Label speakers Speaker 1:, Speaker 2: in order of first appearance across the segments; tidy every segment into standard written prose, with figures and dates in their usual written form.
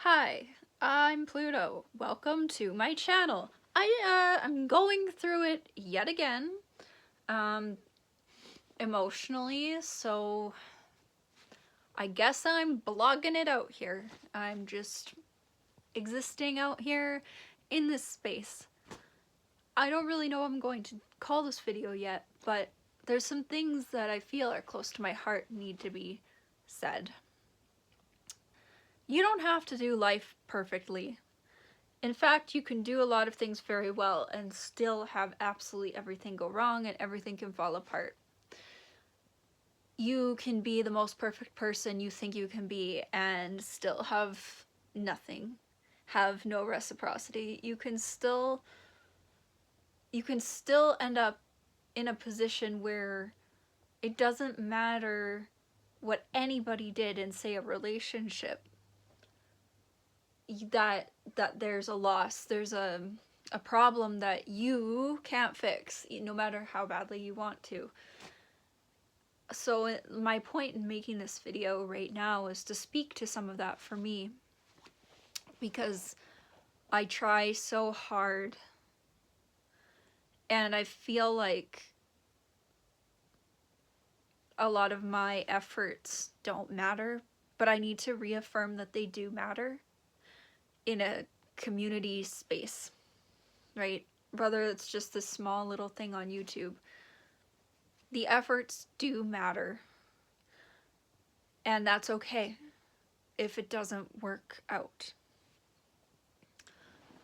Speaker 1: Hi, I'm Pluto. Welcome to my channel. I'm going through it yet again, um, emotionally, so I guess I'm blogging it out here. I'm just existing out here in this space. I don't really know what I'm going to call this video yet, but there's some things that I feel are close to my heart and need to be said. You don't have to do life perfectly. In fact, you can do a lot of things very well and still have absolutely everything go wrong and everything can fall apart. You can be the most perfect person you think you can be and still have nothing, have no reciprocity. You can still end up in a position where it doesn't matter what anybody did in, say, a relationship, that there's a loss, there's a problem that you can't fix, no matter how badly you want to. So my point in making this video right now is to speak to some of that for me, because I try so hard and I feel like a lot of my efforts don't matter, but I need to reaffirm that they do matter in a community space, right? Whether it's just this small little thing on YouTube, the efforts do matter, and that's okay if it doesn't work out.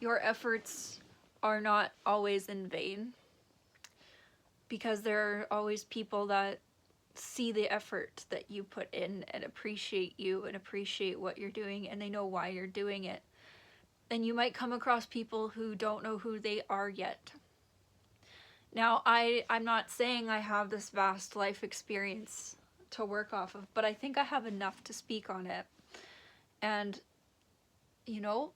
Speaker 1: Your efforts are not always in vain, because there are always people that see the effort that you put in and appreciate you and appreciate what you're doing, and they know why you're doing it. And you might come across people who don't know who they are yet. Now, I'm not saying I have this vast life experience to work off of, but I think I have enough to speak on it. And, you know,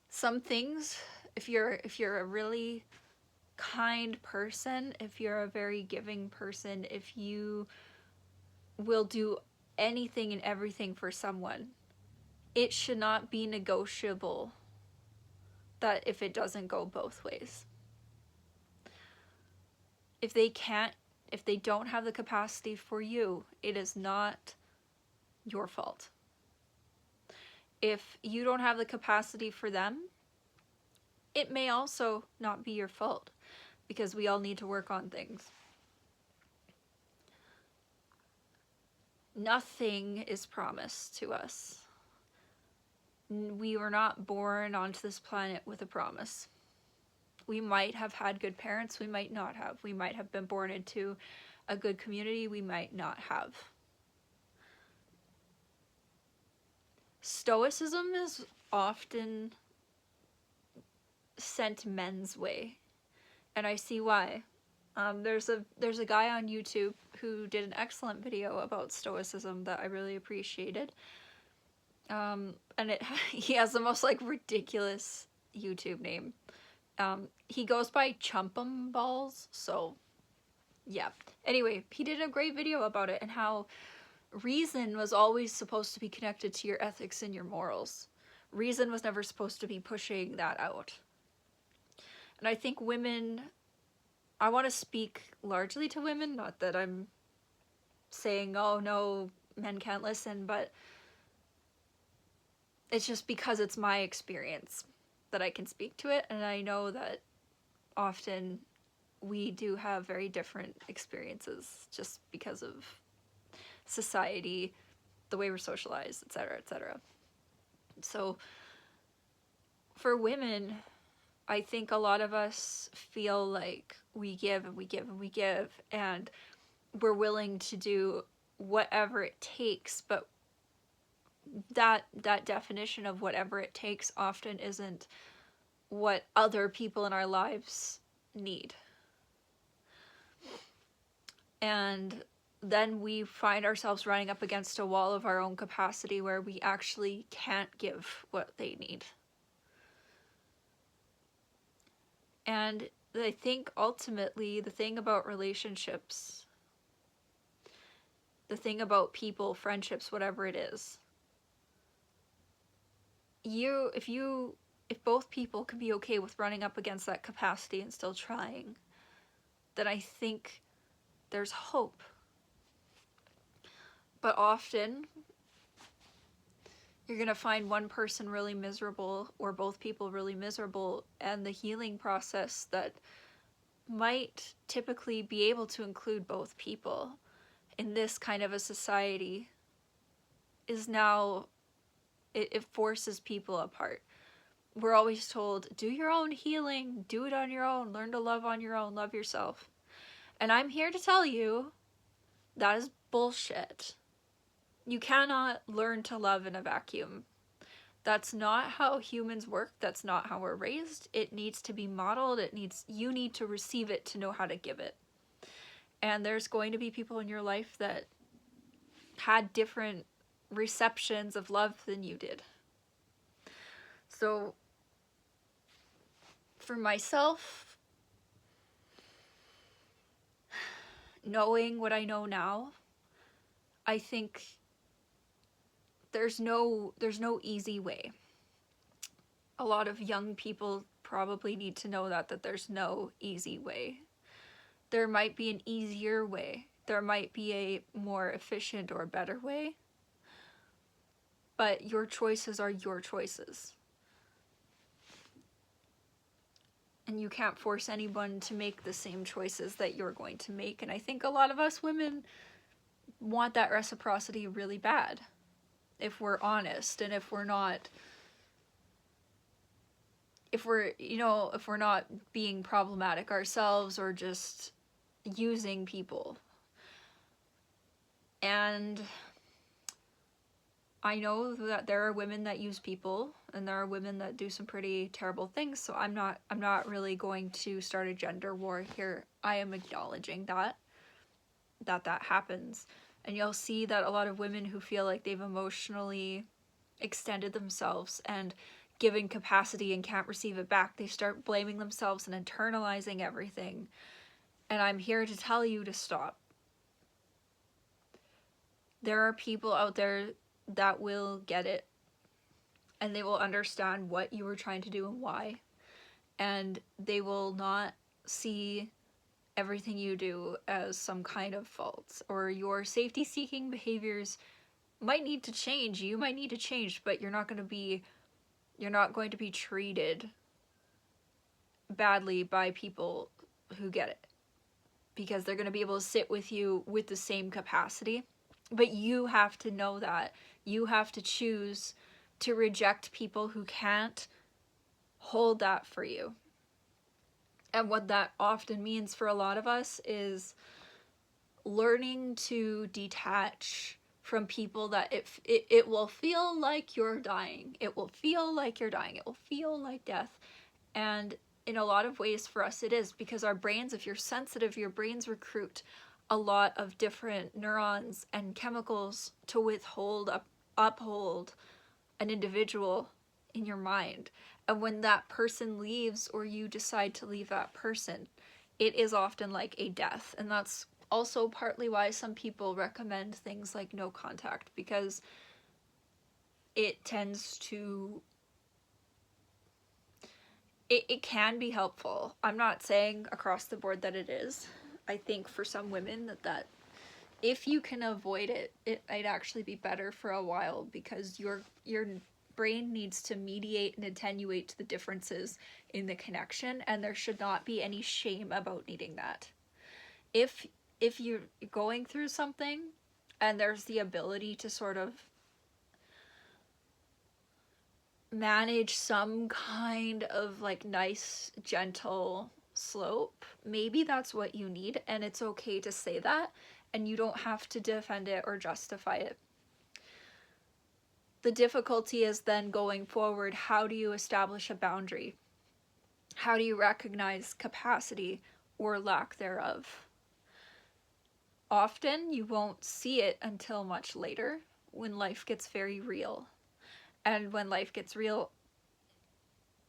Speaker 1: some things, if you're a really kind person, if you're a very giving person, if you will do anything and everything for someone, it should not be negotiable that if it doesn't go both ways. If they don't have the capacity for you, it is not your fault. If you don't have the capacity for them, it may also not be your fault, because we all need to work on things. Nothing is promised to us. We were not born onto this planet with a promise. We might have had good parents, we might not have. We might have been born into a good community, we might not have. Stoicism is often sent men's way, and I see why. There's a guy on YouTube who did an excellent video about stoicism that I really appreciated. And he has the most like ridiculous YouTube name. He goes by Chumpum Balls, so yeah. Anyway, he did a great video about it and how reason was always supposed to be connected to your ethics and your morals. Reason was never supposed to be pushing that out. And I think women, I want to speak largely to women, not that I'm saying, oh no, men can't listen, but it's just because it's my experience that I can speak to it, and I know that often we do have very different experiences just because of society, the way we're socialized, etc., etc. So for women, I think a lot of us feel like we give and we give and we give, and we're willing to do whatever it takes, but that definition of whatever it takes often isn't what other people in our lives need. And then we find ourselves running up against a wall of our own capacity where we actually can't give what they need. And I think ultimately the thing about relationships, the thing about people, friendships, whatever it is if both people can be okay with running up against that capacity and still trying, then I think there's hope. But often you're gonna find one person really miserable or both people really miserable, and the healing process that might typically be able to include both people in this kind of a society is now, it forces people apart. We're always told, do your own healing, do it on your own, learn to love on your own, love yourself. And I'm here to tell you that is bullshit. You cannot learn to love in a vacuum. That's not how humans work. That's not how we're raised. It needs to be modeled. You need to receive it to know how to give it. And there's going to be people in your life that had different receptions of love than you did. So for myself, knowing what I know now, I think there's no easy way. A lot of young people probably need to know that there's no easy way. There might be an easier way. There might be a more efficient or better way. But your choices are your choices. And you can't force anyone to make the same choices that you're going to make. And I think a lot of us women want that reciprocity really bad, if we're honest, and if we're not being problematic ourselves or just using people. And I know that there are women that use people, and there are women that do some pretty terrible things, so I'm not really going to start a gender war here. I am acknowledging that happens. And you'll see that a lot of women who feel like they've emotionally extended themselves and given capacity and can't receive it back, they start blaming themselves and internalizing everything. And I'm here to tell you to stop. There are people out there that will get it, and they will understand what you were trying to do and why, and they will not see everything you do as some kind of fault, or your safety-seeking behaviors might need to change. You might need to change, but you're not going to be treated badly by people who get it, because they're going to be able to sit with you with the same capacity. But you have to know that. You have to choose to reject people who can't hold that for you. And what that often means for a lot of us is learning to detach from people that it will feel like you're dying. It will feel like you're dying. It will feel like death. And in a lot of ways for us it is, because our brains, if you're sensitive, your brains recruit a lot of different neurons and chemicals to uphold an individual in your mind. And when that person leaves, or you decide to leave that person, it is often like a death. And that's also partly why some people recommend things like no contact, because it tends to it can be helpful. I'm not saying across the board that it is. I think for some women that if you can avoid it, it might actually be better for a while, because your brain needs to mediate and attenuate the differences in the connection, and there should not be any shame about needing that. If you're going through something and there's the ability to sort of manage some kind of like nice, gentle slope, maybe that's what you need, and it's okay to say that, and you don't have to defend it or justify it. The difficulty is then going forward, how do you establish a boundary? How do you recognize capacity or lack thereof? Often you won't see it until much later, when life gets very real. And when life gets real,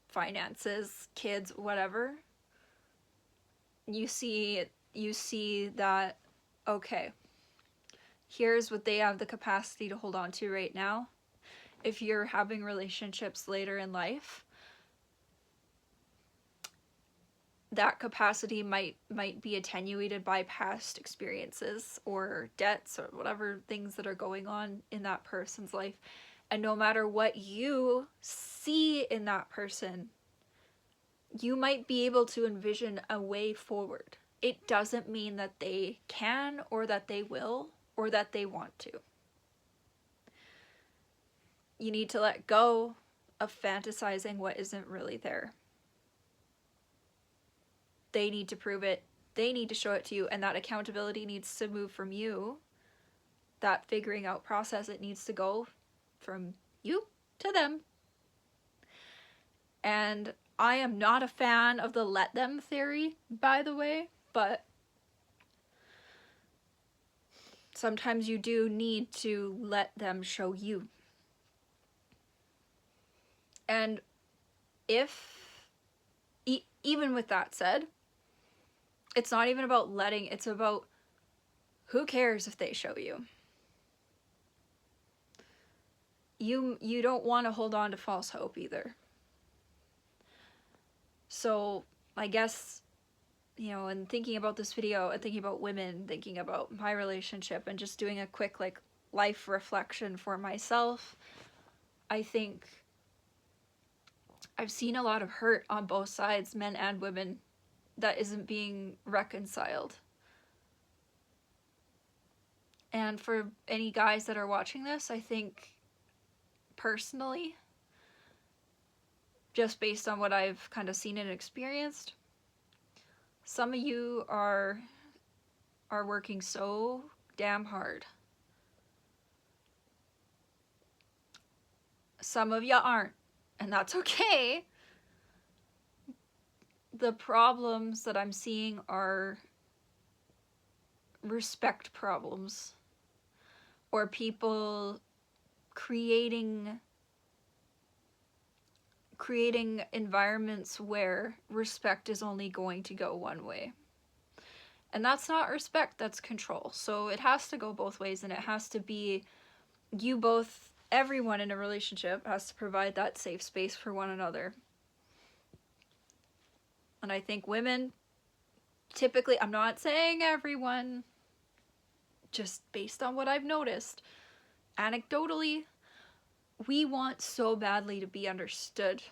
Speaker 1: finances, kids, whatever, you see that, okay, here's what they have the capacity to hold on to right now, if you're having relationships later in life, that capacity might be attenuated by past experiences or debts or whatever things that are going on in that person's life. And no matter what you see in that person, you might be able to envision a way forward. It doesn't mean that they can or that they will or that they want to. You need to let go of fantasizing what isn't really there. They need to prove it. They need to show it to you, and that accountability needs to move from you. That figuring out process, it needs to go from you to them. And I am not a fan of the let them theory, by the way, but sometimes you do need to let them show you. And even with that said, it's not even about letting, it's about who cares if they show you. You don't want to hold on to false hope either. So I guess, you know, and thinking about this video and thinking about women, thinking about my relationship and just doing a quick like life reflection for myself, I think I've seen a lot of hurt on both sides, men and women, that isn't being reconciled. And for any guys that are watching this, I think personally, just based on what I've kind of seen and experienced, some of you are working so damn hard. Some of you aren't, and that's okay. The problems that I'm seeing are respect problems, or people creating environments where respect is only going to go one way. And that's not respect, that's control. So it has to go both ways, and it has to be you both, everyone in a relationship has to provide that safe space for one another. And I think women, typically, I'm not saying everyone, just based on what I've noticed, anecdotally, we want so badly to be understood.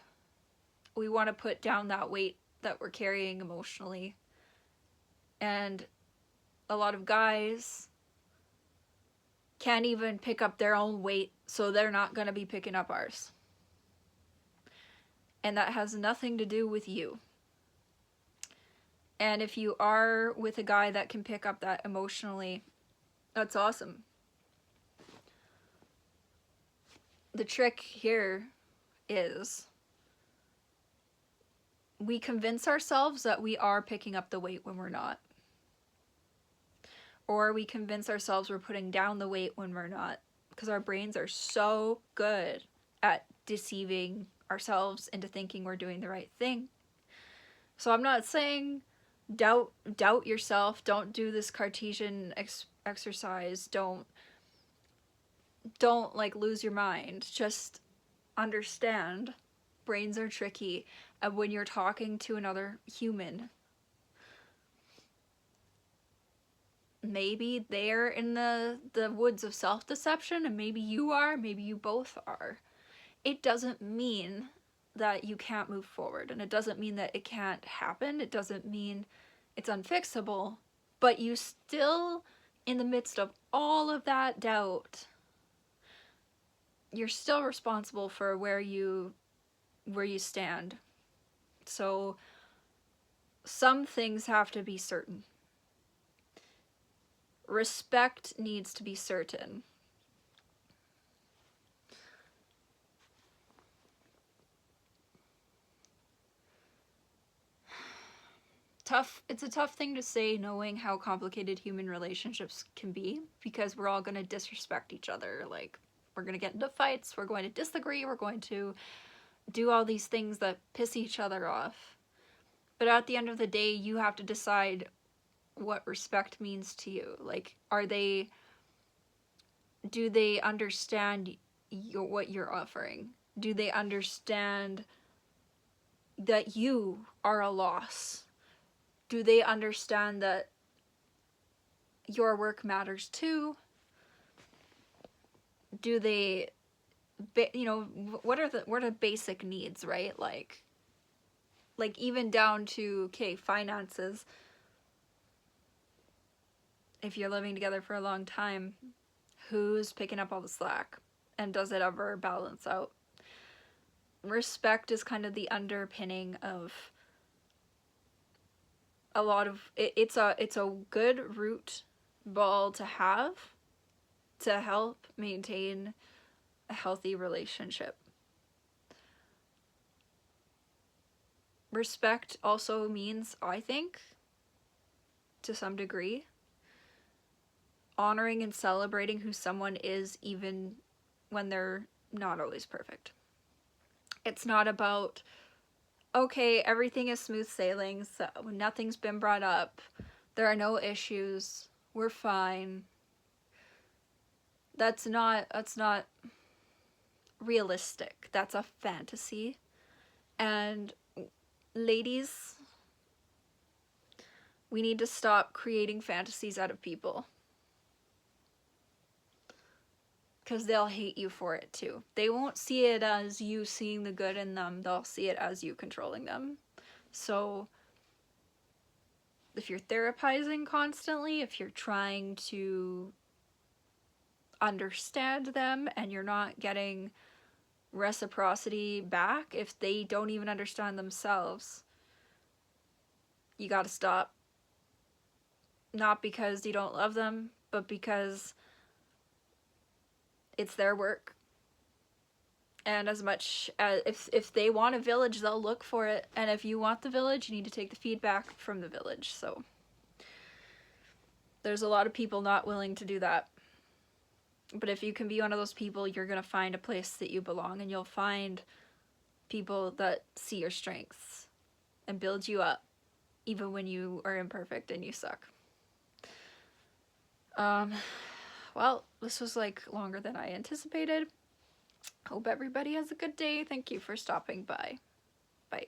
Speaker 1: We want to put down that weight that we're carrying emotionally. And a lot of guys can't even pick up their own weight, so they're not going to be picking up ours. And that has nothing to do with you. And if you are with a guy that can pick up that emotionally, that's awesome. The trick here is we convince ourselves that we are picking up the weight when we're not. Or we convince ourselves we're putting down the weight when we're not. Because our brains are so good at deceiving ourselves into thinking we're doing the right thing. So I'm not saying doubt yourself. Don't do this Cartesian exercise. Don't like lose your mind. Just understand brains are tricky, and when you're talking to another human, maybe they're in the woods of self-deception, and maybe you are, maybe you both are. It doesn't mean that you can't move forward, and it doesn't mean that it can't happen. It doesn't mean it's unfixable, but you still, in the midst of all of that doubt, you're still responsible for where you stand. So some things have to be certain. Respect needs to be certain. It's a tough thing to say, knowing how complicated human relationships can be, because we're all going to disrespect each other. Like, we're going to get into fights, we're going to disagree, we're going to do all these things that piss each other off. But at the end of the day, you have to decide what respect means to you. Like, do they understand what you're offering? Do they understand that you are a loss? Do they understand that your work matters too? Do they, you know, what are basic needs, right? Like even down to, okay, finances. If you're living together for a long time, who's picking up all the slack? And does it ever balance out? Respect is kind of the underpinning of a lot of it. It's a good root ball to have to help maintain a healthy relationship. Respect also means, I think, to some degree, honoring and celebrating who someone is even when they're not always perfect. It's not about, okay, everything is smooth sailing, so nothing's been brought up, there are no issues, we're fine. That's not realistic. That's a fantasy. And ladies, we need to stop creating fantasies out of people. Because they'll hate you for it too. They won't see it as you seeing the good in them, they'll see it as you controlling them. So if you're therapizing constantly, if you're trying to understand them and you're not getting reciprocity back, if they don't even understand themselves, you gotta stop. Not because you don't love them, but because it's their work. And as much as if they want a village, they'll look for it. And if you want the village, you need to take the feedback from the village. So there's a lot of people not willing to do that. But if you can be one of those people, you're going to find a place that you belong, and you'll find people that see your strengths and build you up, even when you are imperfect and you suck. Well, this was like longer than I anticipated. Hope everybody has a good day. Thank you for stopping by. Bye.